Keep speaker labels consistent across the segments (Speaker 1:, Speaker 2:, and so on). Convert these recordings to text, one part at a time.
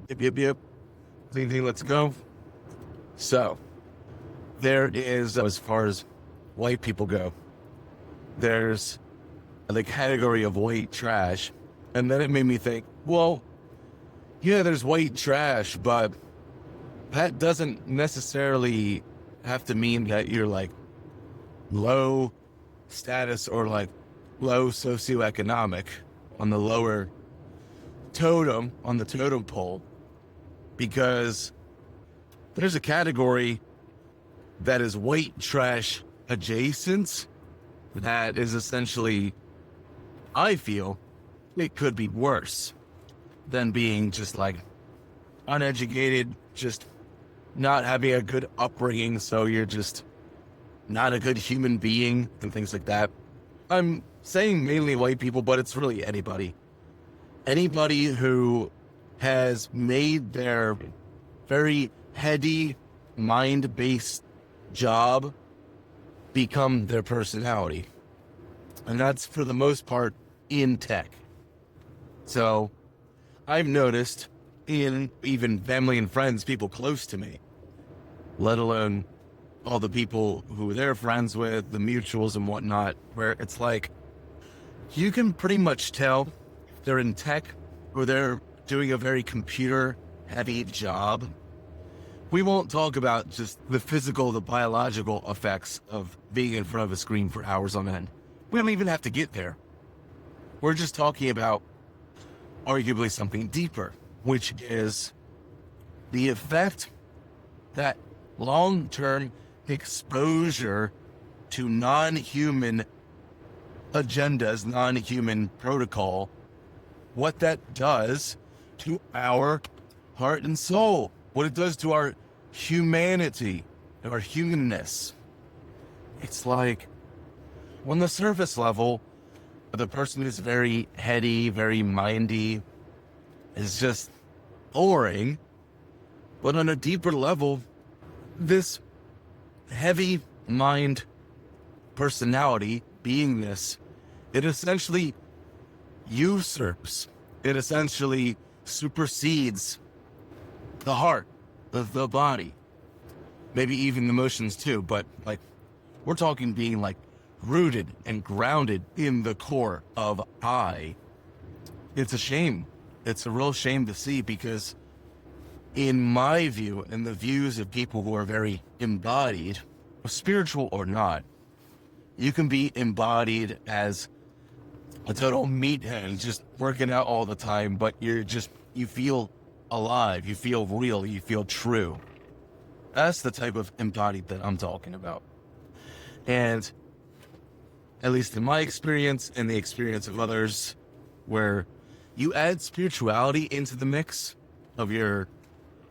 Speaker 1: Yep. Anything, let's go. So, there is, as far as white people go, there's the category of white trash. And then it made me think, well, yeah, there's white trash, but that doesn't necessarily have to mean that you're like low status or like low socioeconomic on the lower totem, on the totem pole, because there's a category that is white trash adjacent that is essentially, I feel, it could be worse than being just like uneducated, just not having a good upbringing, so you're just not a good human being and things like that. I'm saying mainly white people, but it's really anybody. Anybody who has made their very heady, mind-based job become their personality. And that's for the most part in tech. So I've noticed in even family and friends, people close to me, let alone all the people who they're friends with, the mutuals and whatnot, where it's like, you can pretty much tell they're in tech or they're doing a very computer heavy job. We won't talk about just the physical, the biological effects of being in front of a screen for hours on end. We don't even have to get there. We're just talking about arguably something deeper, which is the effect that long-term exposure to non-human agendas, non-human protocol, what that does to our heart and soul, what it does to our humanity, our humanness. It's like, on the surface level, the person who's very heady, very mindy, is just boring. But on a deeper level, this heavy mind personality, beingness, it essentially usurps, it essentially supersedes the heart, the body, maybe even the emotions too. But like, we're talking being like rooted and grounded in the core of I. It's a shame. It's a real shame to see, because in my view, and the views of people who are very embodied, spiritual or not, you can be embodied as a total meathead, just working out all the time, but you feel alive, you feel real, you feel true. That's the type of embodied that I'm talking about. And at least in my experience and the experience of others, where you add spirituality into the mix of your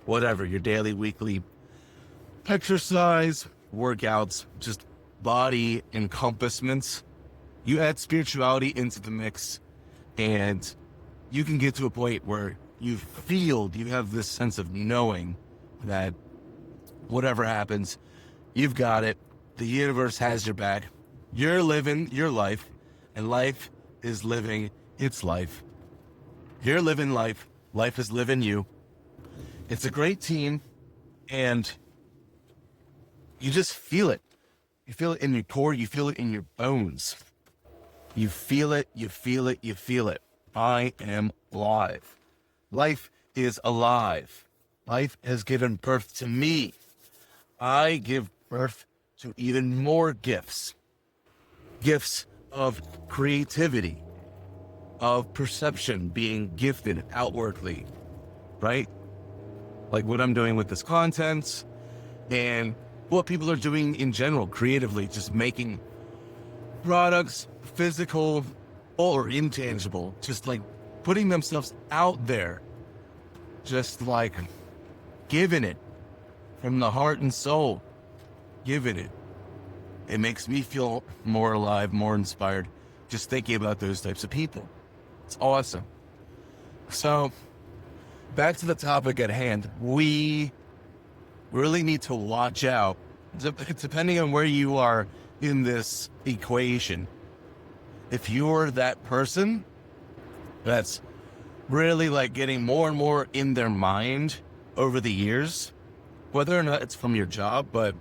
Speaker 1: whatever, your daily, weekly exercise, workouts, just body encompassments, you add spirituality into the mix, and you can get to a point where you have this sense of knowing that whatever happens, you've got it. The universe has your back. You're living your life, and life is living its life. You're living life. Life is living you. It's a great team, and you just feel it. You feel it in your core. You feel it in your bones. You feel it. You feel it. You feel it. I am alive. Life is alive. Life has given birth to me. I give birth to even more gifts. Gifts of creativity, of perception, being gifted outwardly, right? Like what I'm doing with this content and what people are doing in general, creatively, just making products, physical or intangible, just like putting themselves out there, just like giving it from the heart and soul, giving it. It makes me feel more alive, more inspired, just thinking about those types of people. It's awesome. So, back to the topic at hand. We really need to watch out, depending on where you are in this equation. If you're that person that's really like getting more and more in their mind over the years, whether or not it's from your job. But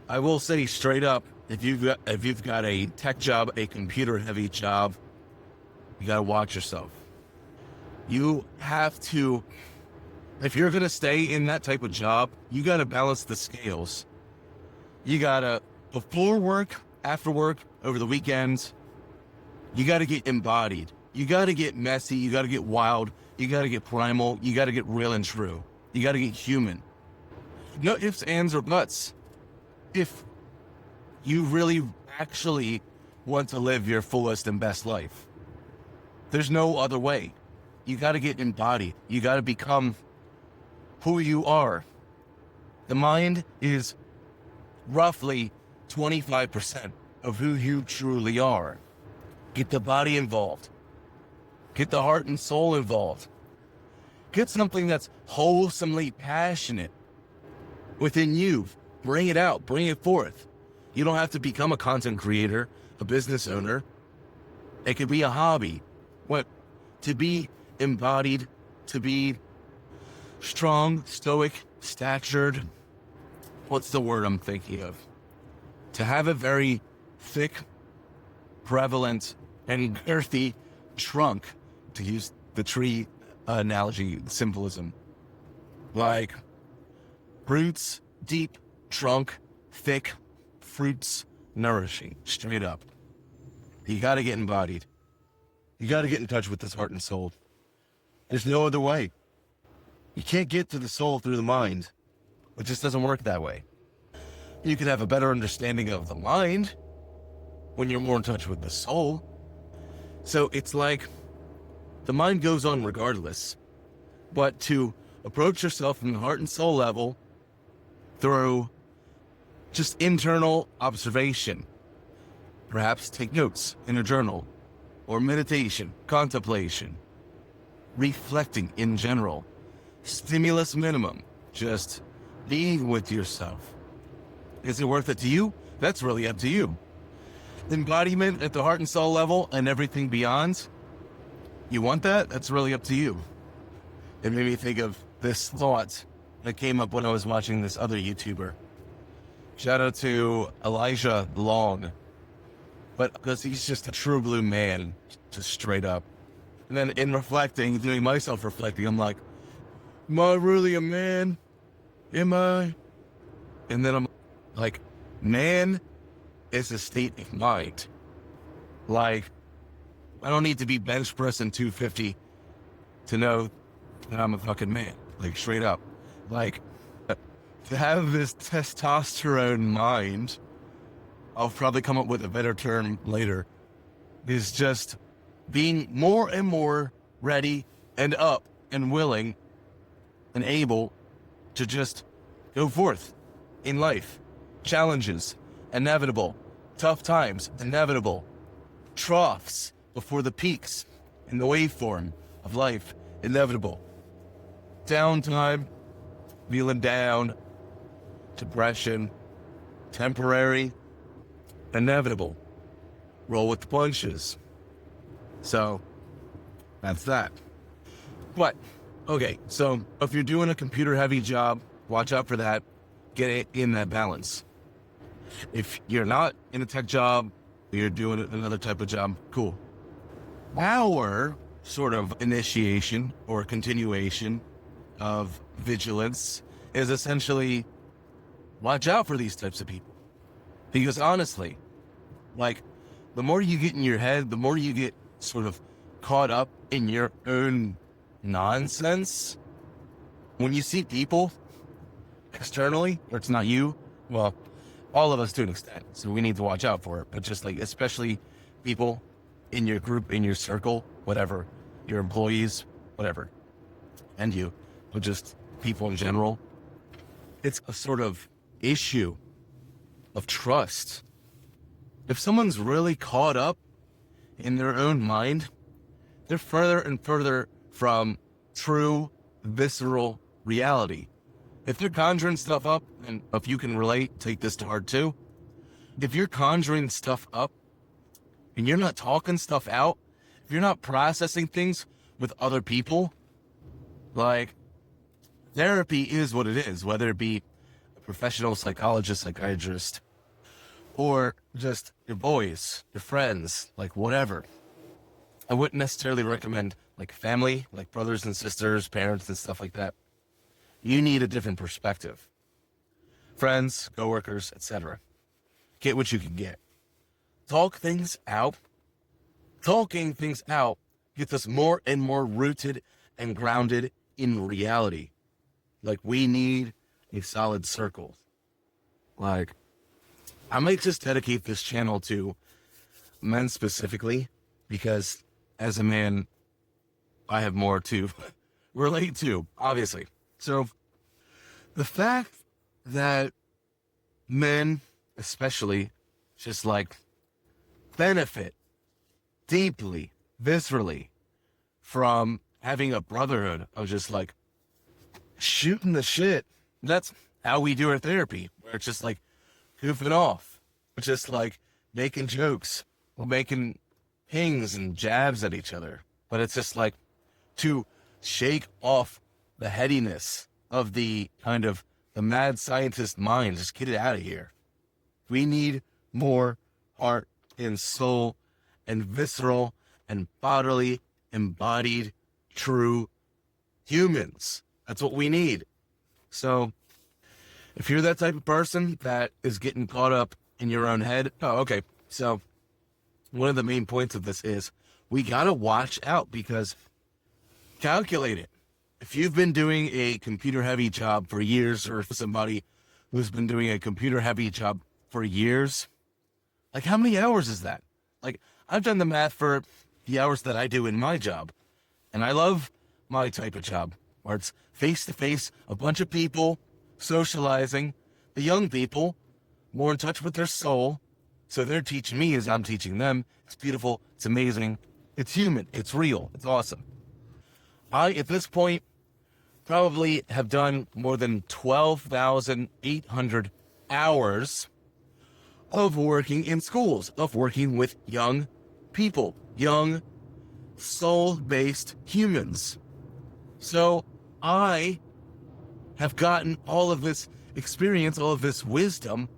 Speaker 1: I will say straight up, if you've got a tech job, a computer heavy job, you got to watch yourself. You have to, if you're going to stay in that type of job, you got to balance the scales. You got to, before work, after work, over the weekends, you got to get embodied. You got to get messy. You got to get wild. You got to get primal. You got to get real and true. You got to get human. No ifs, ands, or buts. If you really actually want to live your fullest and best life, there's no other way. You got to get embodied. You got to become who you are. The mind is roughly 25% of who you truly are. Get the body involved. Get the heart and soul involved. Get something that's wholesomely passionate within you. Bring it out. Bring it forth. You don't have to become a content creator, a business owner. It could be a hobby. To be embodied, to be strong, stoic, statured. What's the word I'm thinking of? To have a very thick, prevalent, and earthy trunk, to use the tree analogy, symbolism. Like roots, deep, trunk, thick, fruits, nourishing, straight up. You got to get embodied. You got to get in touch with this heart and soul. There's no other way. You can't get to the soul through the mind. It just doesn't work that way. You can have a better understanding of the mind when you're more in touch with the soul. So it's like the mind goes on regardless. But to approach yourself from the heart and soul level through just internal observation, perhaps take notes in a journal, or meditation, contemplation, reflecting in general, stimulus minimum, just being with yourself. Is it worth it to you? That's really up to you. Embodiment at the heart and soul level and everything beyond, you want that? That's really up to you. It made me think of this thought that came up when I was watching this other YouTuber. Shout out to Elijah Long. But because he's just a true blue man, just straight up. And then in reflecting, doing myself reflecting, I'm like, am I really a man? Am I? And then I'm like, man is a state of mind. Like, I don't need to be bench pressing 250 to know that I'm a fucking man. Like, straight up. Like, to have this testosterone mind, I'll probably come up with a better term later, is just being more and more ready and up and willing and able to just go forth in life. Challenges, inevitable. Tough times, inevitable. Troughs before the peaks in the waveform of life, inevitable. Downtime, feeling down, depression, temporary, inevitable. Roll with the punches. So that's that. But okay, so if you're doing a computer heavy job, watch out for that. Get it in that balance. If you're not in a tech job, you're doing another type of job, cool. Our sort of initiation or continuation of vigilance is essentially watch out for these types of people. Because honestly, like, the more you get in your head, the more you get sort of caught up in your own nonsense. When you see people externally, or it's not you, well, all of us to an extent, so we need to watch out for it. But just like, especially people in your group, in your circle, whatever, your employees, whatever, and you, but just people in general, it's a sort of issue of trust. If someone's really caught up in their own mind, they're further and further from true, visceral reality. If they're conjuring stuff up, and if you can relate, take this to heart too. If you're conjuring stuff up and you're not talking stuff out, if you're not processing things with other people, like, therapy is what it is, whether it be a professional psychologist, psychiatrist, or just your boys, your friends, like whatever. I wouldn't necessarily recommend like family, like brothers and sisters, parents and stuff like that. You need a different perspective. Friends, coworkers, etc. Get what you can get. Talk things out. Talking things out gets us more and more rooted and grounded in reality. Like, we need a solid circle. Like, I might just dedicate this channel to men specifically, because as a man, I have more to relate to, obviously. So the fact that men, especially, just like benefit deeply, viscerally from having a brotherhood of just like shooting the shit. That's how we do our therapy, where it's just like goofing off, just like making jokes, making pings and jabs at each other. But it's just like to shake off the headiness of the kind of the mad scientist mind. Just get it out of here. We need more heart and soul and visceral and bodily embodied true humans. That's what we need. So if you're that type of person that is getting caught up in your own head, oh, okay. So one of the main points of this is we got to watch out, because calculate it. If you've been doing a computer heavy job for years, or somebody who's been doing a computer heavy job for years, like, how many hours is that? Like, I've done the math for the hours that I do in my job, and I love my type of job where it's face to face, a bunch of people socializing, the young people more in touch with their soul. So they're teaching me as I'm teaching them. It's beautiful. It's amazing. It's human. It's real. It's awesome. I, at this point, probably have done more than 12,800 hours of working in schools, of working with young people, young soul-based humans. So I have gotten all of this experience, all of this wisdom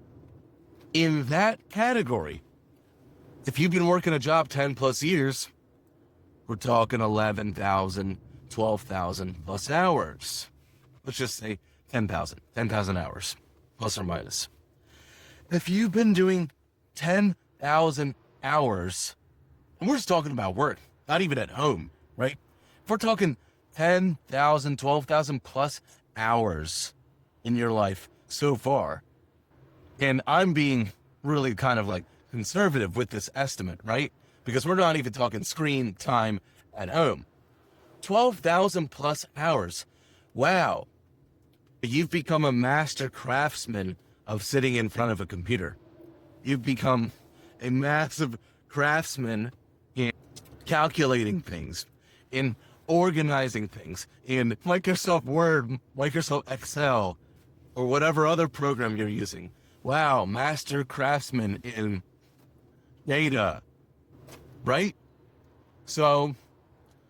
Speaker 1: in that category. If you've been working a job 10 plus years, we're talking 11,000, 12,000 plus hours. Let's just say 10,000 hours, plus or minus. If you've been doing 10,000 hours, and we're just talking about work, not even at home, right? If we're talking 10,000, 12,000 plus hours in your life so far, and I'm being really kind of like conservative with this estimate, right? Because we're not even talking screen time at home. 12,000 plus hours. Wow. You've become a master craftsman of sitting in front of a computer. You've become a massive craftsman in calculating things, in organizing things, in Microsoft Word, Microsoft Excel, or whatever other program you're using. Wow, master craftsman in data, right? So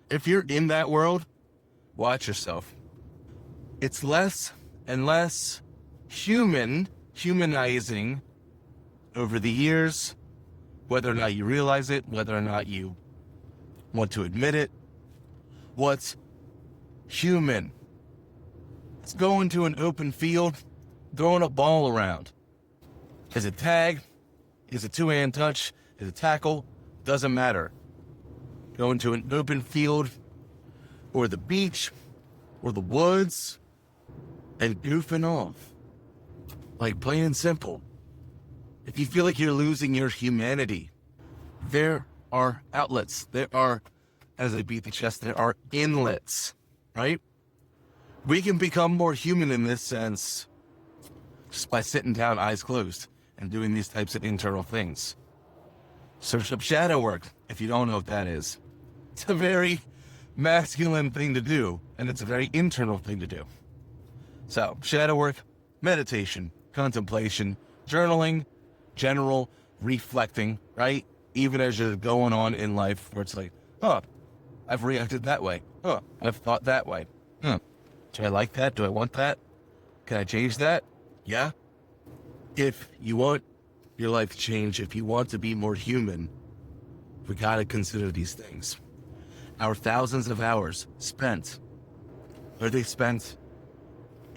Speaker 1: if you're in that world, watch yourself. It's less and less humanizing over the years, whether or not you realize it, whether or not you want to admit it. What's human? It's going to an open field, throwing a ball around. Is it tag? Is it two-hand touch? Is it tackle? Doesn't matter. Going to an open field, or the beach, or the woods, and goofing off. Like, plain and simple. If you feel like you're losing your humanity, there are outlets. There are, as I beat the chest, there are inlets, right? We can become more human in this sense just by sitting down, eyes closed, and doing these types of internal things. Search up shadow work if you don't know what that is. It's a very masculine thing to do, and it's a very internal thing to do. So, shadow work, meditation, contemplation, journaling, general reflecting, right? Even as you're going on in life where it's like, oh, I've reacted that way. Huh. I've thought that way. Do I like that? Do I want that? Can I change that? Yeah. If you want your life to change, if you want to be more human, we gotta consider these things. Our thousands of hours spent, are they spent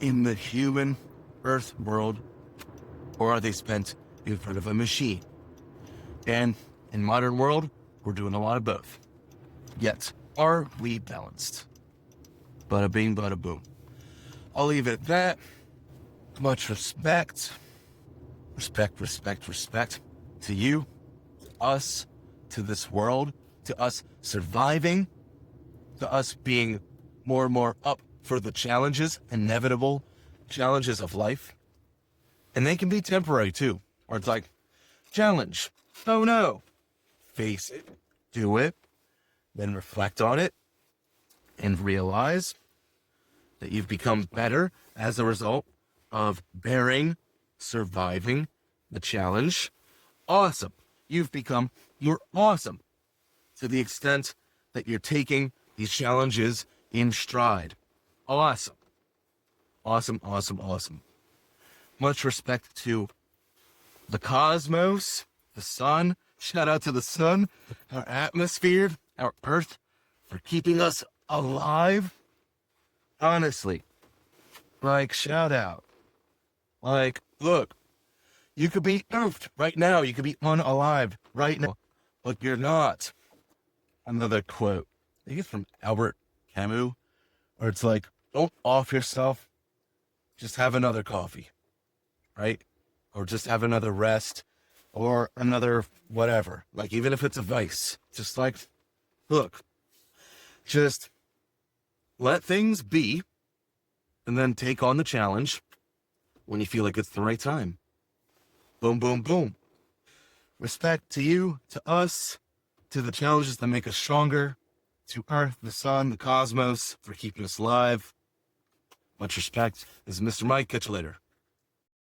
Speaker 1: in the human earth world, or are they spent in front of a machine? And in modern world, we're doing a lot of both. Yet, are we balanced? Bada bing, bada boom. I'll leave it at that. Much respect. Respect, respect, respect to you, to us, to this world, to us surviving, to us being more and more up for the challenges, inevitable challenges of life. And they can be temporary too. Or it's like, challenge. Oh no. Face it. Do it. Then reflect on it. And realize that you've become better as a result of bearing, surviving the challenge. Awesome. You're awesome to the extent that you're taking these challenges in stride. Awesome. Awesome, awesome, awesome. Much respect to the cosmos, the sun. Shout out to the sun, our atmosphere, our earth, for keeping us alive. Honestly, like, shout out. Like, look, you could be earthed right now. You could be unalive right now, but you're not. Another quote, I think it's from Albert Camus, where it's like, don't off yourself. Just have another coffee, right? Or just have another rest or another whatever. Like, even if it's a vice, just like, look, just let things be and then take on the challenge when you feel like it's the right time. Boom, boom, boom. Respect to you, to us, to the challenges that make us stronger, to Earth, the sun, the cosmos, for keeping us alive. Much respect. This is Mr. Mike. Catch you later.